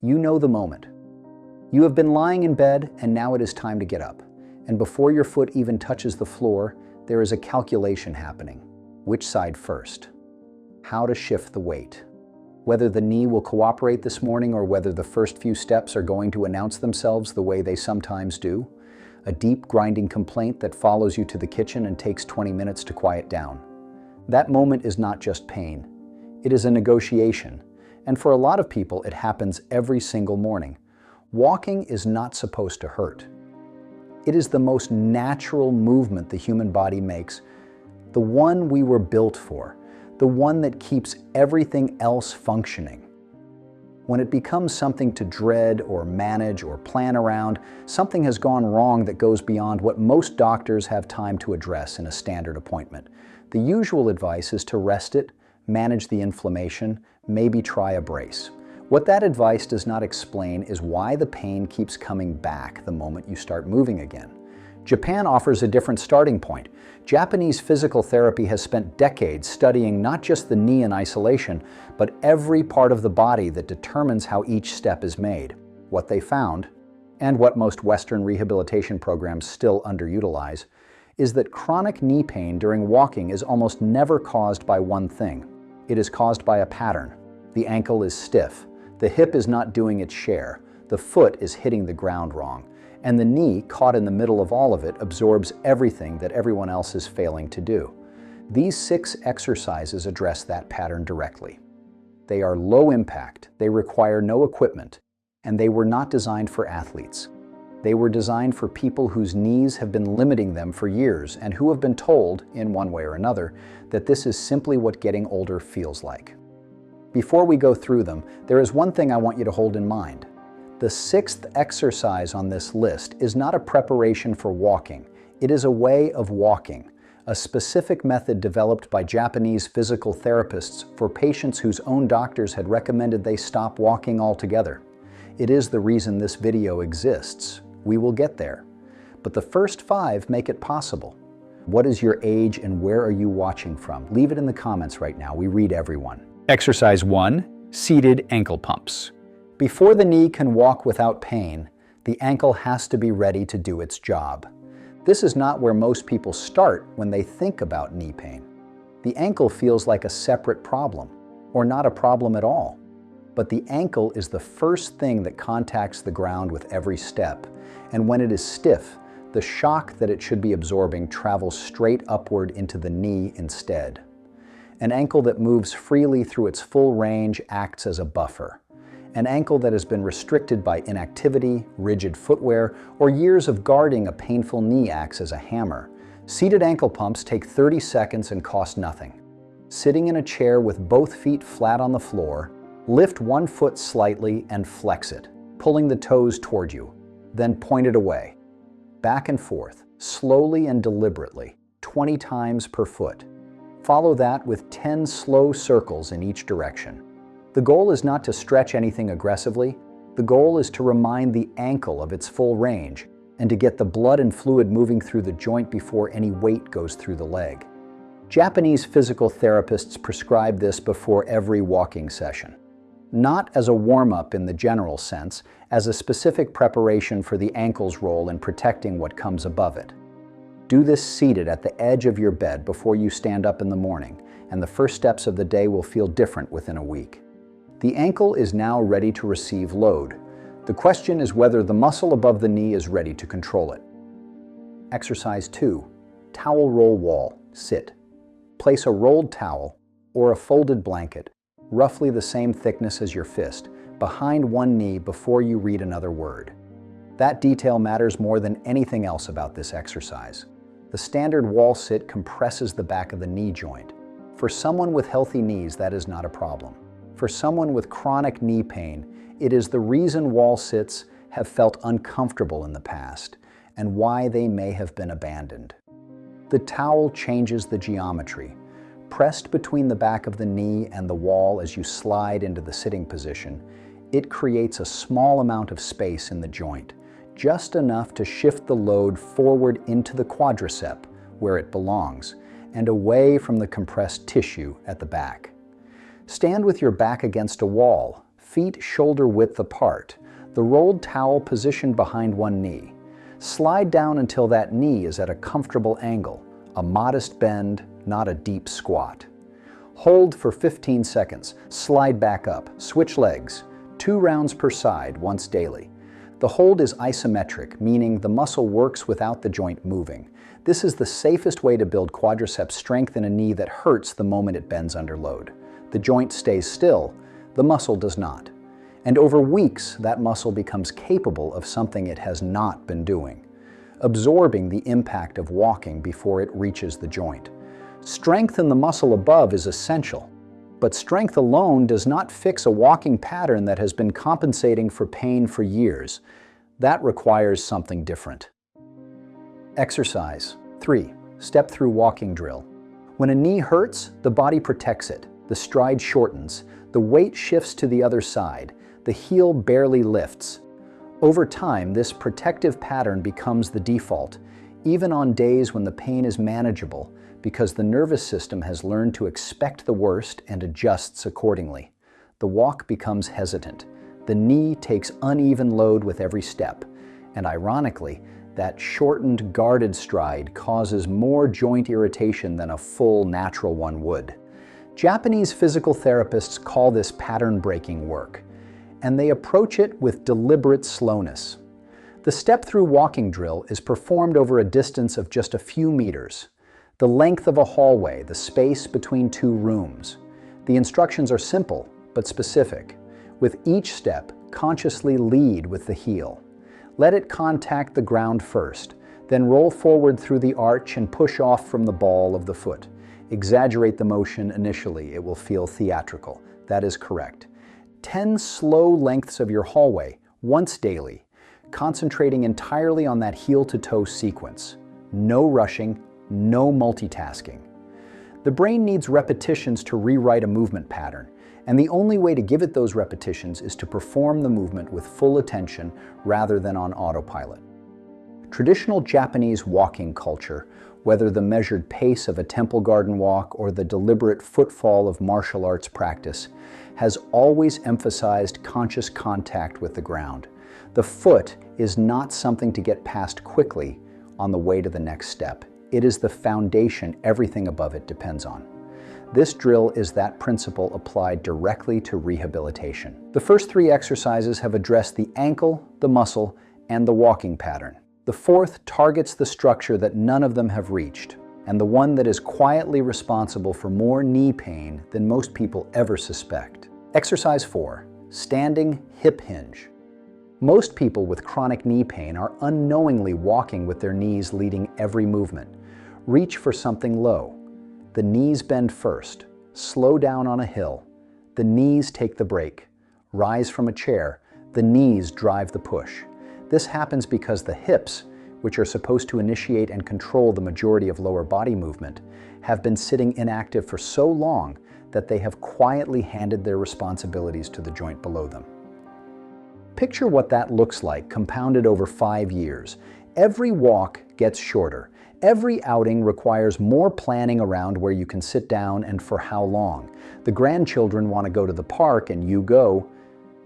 You know the moment. You have been lying in bed and now it is time to get up. And before your foot even touches the floor, there is a calculation happening. Which side first? How to shift the weight. Whether the knee will cooperate this morning or whether the first few steps are going to announce themselves the way they sometimes do. A deep grinding complaint that follows you to the kitchen and takes 20 minutes to quiet down. That moment is not just pain. It is a negotiation. And for a lot of people, it happens every single morning. Walking is not supposed to hurt. It is the most natural movement the human body makes, the one we were built for, the one that keeps everything else functioning. When it becomes something to dread or manage or plan around, something has gone wrong that goes beyond what most doctors have time to address in a standard appointment. The usual advice is to rest it, manage the inflammation, maybe try a brace. What that advice does not explain is why the pain keeps coming back the moment you start moving again. Japan offers a different starting point. Japanese physical therapy has spent decades studying not just the knee in isolation, but every part of the body that determines how each step is made. What they found, and what most Western rehabilitation programs still underutilize, is that chronic knee pain during walking is almost never caused by one thing. It is caused by a pattern. The ankle is stiff, the hip is not doing its share, the foot is hitting the ground wrong, and the knee, caught in the middle of all of it, absorbs everything that everyone else is failing to do. These 6 exercises address that pattern directly. They are low impact, they require no equipment, and they were not designed for athletes. They were designed for people whose knees have been limiting them for years and who have been told, in one way or another, that this is simply what getting older feels like. Before we go through them, there is one thing I want you to hold in mind. The 6th exercise on this list is not a preparation for walking. It is a way of walking, a specific method developed by Japanese physical therapists for patients whose own doctors had recommended they stop walking altogether. It is the reason this video exists. We will get there. But the first 5 make it possible. What is your age and where are you watching from? Leave it in the comments right now. We read everyone. Exercise 1, seated ankle pumps. Before the knee can walk without pain, the ankle has to be ready to do its job. This is not where most people start when they think about knee pain. The ankle feels like a separate problem, or not a problem at all. But the ankle is the first thing that contacts the ground with every step, and when it is stiff, the shock that it should be absorbing travels straight upward into the knee instead. An ankle that moves freely through its full range acts as a buffer. An ankle that has been restricted by inactivity, rigid footwear, or years of guarding a painful knee acts as a hammer. Seated ankle pumps take 30 seconds and cost nothing. Sitting in a chair with both feet flat on the floor, lift one foot slightly and flex it, pulling the toes toward you, then point it away. Back and forth, slowly and deliberately, 20 times per foot. Follow that with 10 slow circles in each direction. The goal is not to stretch anything aggressively. The goal is to remind the ankle of its full range and to get the blood and fluid moving through the joint before any weight goes through the leg. Japanese physical therapists prescribe this before every walking session. Not as a warm-up in the general sense, as a specific preparation for the ankle's role in protecting what comes above it. Do this seated at the edge of your bed before you stand up in the morning, and the first steps of the day will feel different within a week. The ankle is now ready to receive load. The question is whether the muscle above the knee is ready to control it. Exercise 2, towel roll wall, sit. Place a rolled towel or a folded blanket, roughly the same thickness as your fist, behind one knee before you read another word. That detail matters more than anything else about this exercise. The standard wall sit compresses the back of the knee joint. For someone with healthy knees, that is not a problem. For someone with chronic knee pain, it is the reason wall sits have felt uncomfortable in the past and why they may have been abandoned. The towel changes the geometry. Pressed between the back of the knee and the wall as you slide into the sitting position, it creates a small amount of space in the joint, just enough to shift the load forward into the quadricep, where it belongs, and away from the compressed tissue at the back. Stand with your back against a wall, feet shoulder width apart, the rolled towel positioned behind one knee. Slide down until that knee is at a comfortable angle, a modest bend, not a deep squat. Hold for 15 seconds, slide back up, switch legs, 2 rounds per side, once daily. The hold is isometric, meaning the muscle works without the joint moving. This is the safest way to build quadriceps strength in a knee that hurts the moment it bends under load. The joint stays still, the muscle does not. And over weeks, that muscle becomes capable of something it has not been doing, absorbing the impact of walking before it reaches the joint. Strength in the muscle above is essential, but strength alone does not fix a walking pattern that has been compensating for pain for years. That requires something different. Exercise 3. Step through walking drill. When a knee hurts, the body protects it. The stride shortens, the weight shifts to the other side, the heel barely lifts. Over time, this protective pattern becomes the default, even on days when the pain is manageable, because the nervous system has learned to expect the worst and adjusts accordingly. The walk becomes hesitant. The knee takes uneven load with every step, and ironically, that shortened, guarded stride causes more joint irritation than a full, natural one would. Japanese physical therapists call this pattern-breaking work, and they approach it with deliberate slowness. The step-through walking drill is performed over a distance of just a few meters, the length of a hallway, the space between 2 rooms. The instructions are simple but specific. With each step, consciously lead with the heel. Let it contact the ground first, then roll forward through the arch and push off from the ball of the foot. Exaggerate the motion initially, it will feel theatrical. That is correct. 10 slow lengths of your hallway, once daily, concentrating entirely on that heel-to-toe sequence. No rushing, no multitasking. The brain needs repetitions to rewrite a movement pattern, and the only way to give it those repetitions is to perform the movement with full attention rather than on autopilot. Traditional Japanese walking culture, whether the measured pace of a temple garden walk or the deliberate footfall of martial arts practice, has always emphasized conscious contact with the ground. The foot is not something to get past quickly on the way to the next step. It is the foundation everything above it depends on. This drill is that principle applied directly to rehabilitation. The first 3 exercises have addressed the ankle, the muscle, and the walking pattern. The 4th targets the structure that none of them have reached, and the one that is quietly responsible for more knee pain than most people ever suspect. Exercise 4, standing hip hinge. Most people with chronic knee pain are unknowingly walking with their knees leading every movement. Reach for something low. The knees bend first. Slow down on a hill. The knees take the brake. Rise from a chair. The knees drive the push. This happens because the hips, which are supposed to initiate and control the majority of lower body movement, have been sitting inactive for so long that they have quietly handed their responsibilities to the joint below them. Picture what that looks like compounded over 5 years. Every walk gets shorter. Every outing requires more planning around where you can sit down and for how long. The grandchildren want to go to the park and you go,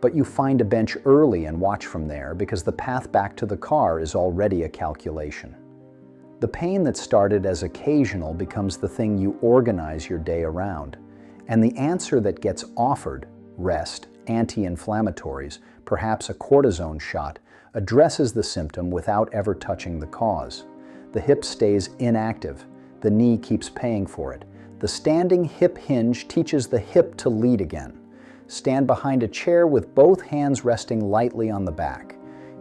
but you find a bench early and watch from there because the path back to the car is already a calculation. The pain that started as occasional becomes the thing you organize your day around. And the answer that gets offered, rest, anti-inflammatories, perhaps a cortisone shot, addresses the symptom without ever touching the cause. The hip stays inactive. The knee keeps paying for it. The standing hip hinge teaches the hip to lead again. Stand behind a chair with both hands resting lightly on the back.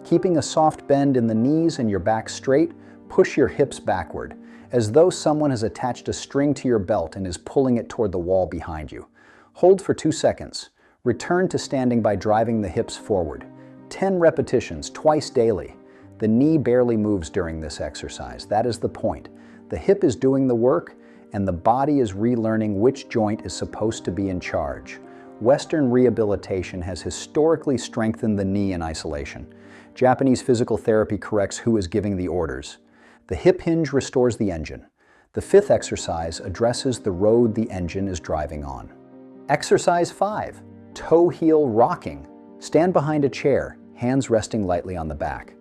Keeping a soft bend in the knees and your back straight, push your hips backward, as though someone has attached a string to your belt and is pulling it toward the wall behind you. Hold for 2 seconds. Return to standing by driving the hips forward. 10 repetitions, twice daily. The knee barely moves during this exercise. That is the point. The hip is doing the work, and the body is relearning which joint is supposed to be in charge. Western rehabilitation has historically strengthened the knee in isolation. Japanese physical therapy corrects who is giving the orders. The hip hinge restores the engine. The 5th exercise addresses the road the engine is driving on. Exercise 5, Toe heel rocking. Stand behind a chair, hands resting lightly on the back.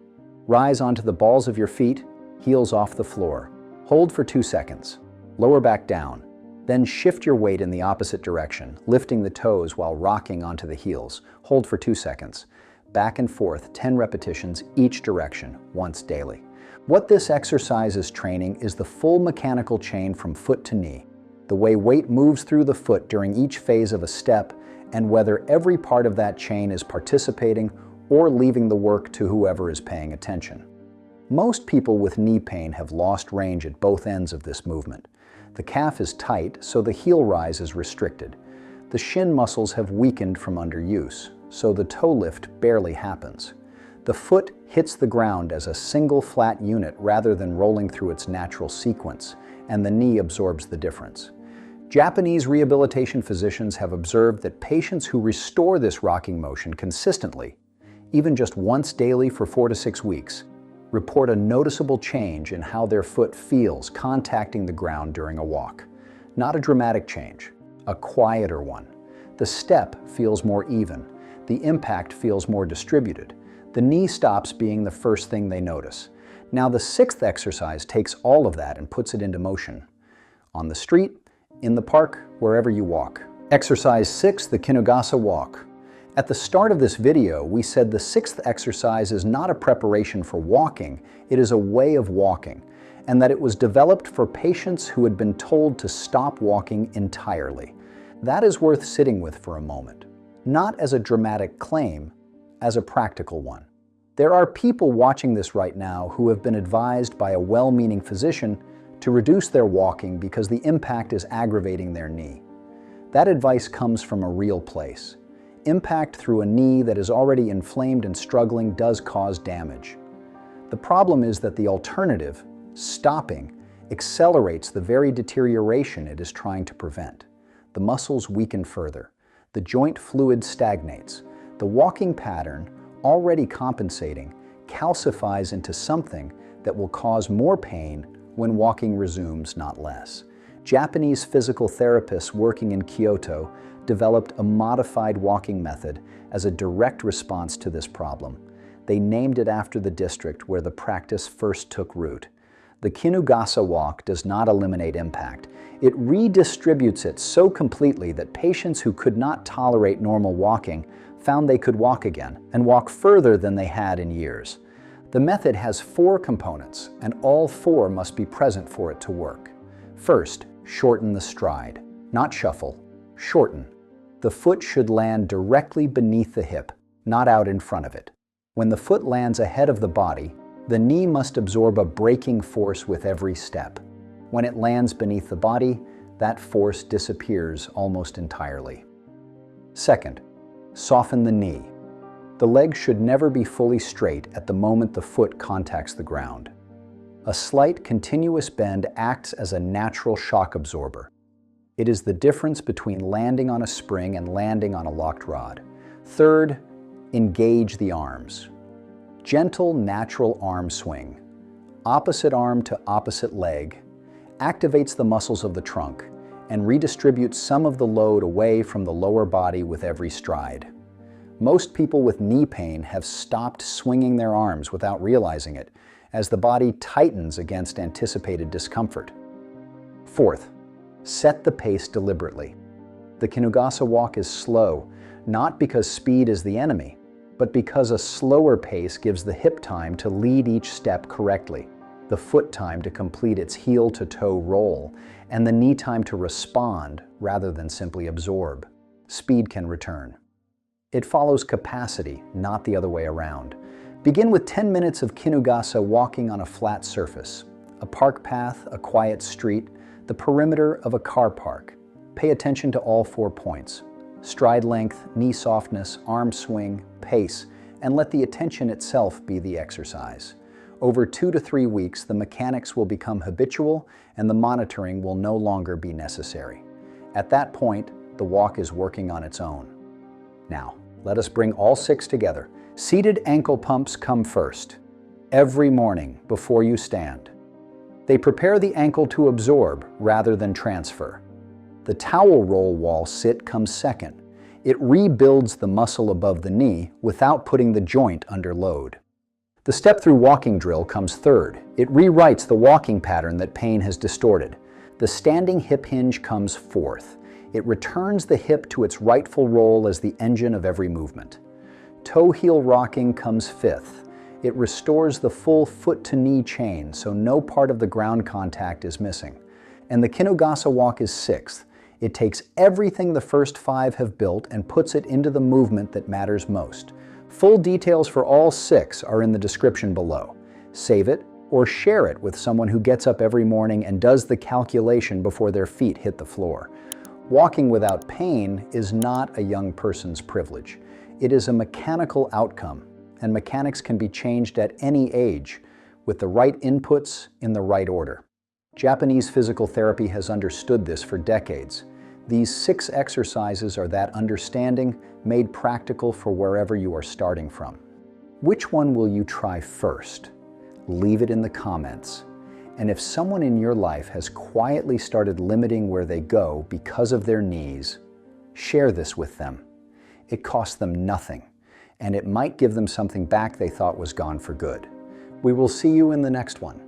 Rise onto the balls of your feet, heels off the floor. Hold for 2 seconds. Lower back down. Then shift your weight in the opposite direction, lifting the toes while rocking onto the heels. Hold for 2 seconds. Back and forth, 10 repetitions each direction, once daily. What this exercise is training is the full mechanical chain from foot to knee, the way weight moves through the foot during each phase of a step, and whether every part of that chain is participating or leaving the work to whoever is paying attention. Most people with knee pain have lost range at both ends of this movement. The calf is tight, so the heel rise is restricted. The shin muscles have weakened from underuse, so the toe lift barely happens. The foot hits the ground as a single flat unit rather than rolling through its natural sequence, and the knee absorbs the difference. Japanese rehabilitation physicians have observed that patients who restore this rocking motion consistently, even just once daily for 4 to 6 weeks, report a noticeable change in how their foot feels contacting the ground during a walk. Not a dramatic change, a quieter one. The step feels more even. The impact feels more distributed. The knee stops being the first thing they notice. Now the 6th exercise takes all of that and puts it into motion. On the street, in the park, wherever you walk. Exercise 6, the Kinugasa walk. At the start of this video, we said the 6th exercise is not a preparation for walking, it is a way of walking, and that it was developed for patients who had been told to stop walking entirely. That is worth sitting with for a moment. Not as a dramatic claim, as a practical one. There are people watching this right now who have been advised by a well-meaning physician to reduce their walking because the impact is aggravating their knee. That advice comes from a real place. Impact through a knee that is already inflamed and struggling does cause damage. The problem is that the alternative, stopping, accelerates the very deterioration it is trying to prevent. The muscles weaken further. The joint fluid stagnates. The walking pattern, already compensating, calcifies into something that will cause more pain when walking resumes, not less. Japanese physical therapists working in Kyoto developed a modified walking method as a direct response to this problem. They named it after the district where the practice first took root. The Kinugasa walk does not eliminate impact. It redistributes it so completely that patients who could not tolerate normal walking found they could walk again and walk further than they had in years. The method has 4 components, and all 4 must be present for it to work. First, shorten the stride. Not shuffle, shorten. The foot should land directly beneath the hip, not out in front of it. When the foot lands ahead of the body, the knee must absorb a braking force with every step. When it lands beneath the body, that force disappears almost entirely. Second, soften the knee. The leg should never be fully straight at the moment the foot contacts the ground. A slight continuous bend acts as a natural shock absorber. It is the difference between landing on a spring and landing on a locked rod. Third, engage the arms. Gentle, natural arm swing. Opposite arm to opposite leg activates the muscles of the trunk and redistributes some of the load away from the lower body with every stride. Most people with knee pain have stopped swinging their arms without realizing it, as the body tightens against anticipated discomfort. Fourth, set the pace deliberately. The Kinugasa walk is slow, not because speed is the enemy, but because a slower pace gives the hip time to lead each step correctly, the foot time to complete its heel-to-toe roll, and the knee time to respond rather than simply absorb. Speed can return. It follows capacity, not the other way around. Begin with 10 minutes of Kinugasa walking on a flat surface, a park path, a quiet street, the perimeter of a car park. Pay attention to all 4 points: stride length, knee softness, arm swing, pace, and let the attention itself be the exercise. Over 2 to 3 weeks, the mechanics will become habitual and the monitoring will no longer be necessary. At that point, the walk is working on its own. Now, let us bring all 6 together. Seated ankle pumps come first, every morning before you stand. They prepare the ankle to absorb rather than transfer. The towel roll wall sit comes second. It rebuilds the muscle above the knee without putting the joint under load. The step-through walking drill comes third. It rewrites the walking pattern that pain has distorted. The standing hip hinge comes fourth. It returns the hip to its rightful role as the engine of every movement. Toe-heel rocking comes fifth. It restores the full foot-to-knee chain so no part of the ground contact is missing. And the Kinugasa walk is sixth. It takes everything the first five have built and puts it into the movement that matters most. Full details for all six are in the description below. Save it or share it with someone who gets up every morning and does the calculation before their feet hit the floor. Walking without pain is not a young person's privilege. It is a mechanical outcome, and mechanics can be changed at any age with the right inputs in the right order. Japanese physical therapy has understood this for decades. These 6 exercises are that understanding made practical for wherever you are starting from. Which one will you try first? Leave it in the comments. And if someone in your life has quietly started limiting where they go because of their knees, share this with them. It costs them nothing, and it might give them something back they thought was gone for good. We will see you in the next one.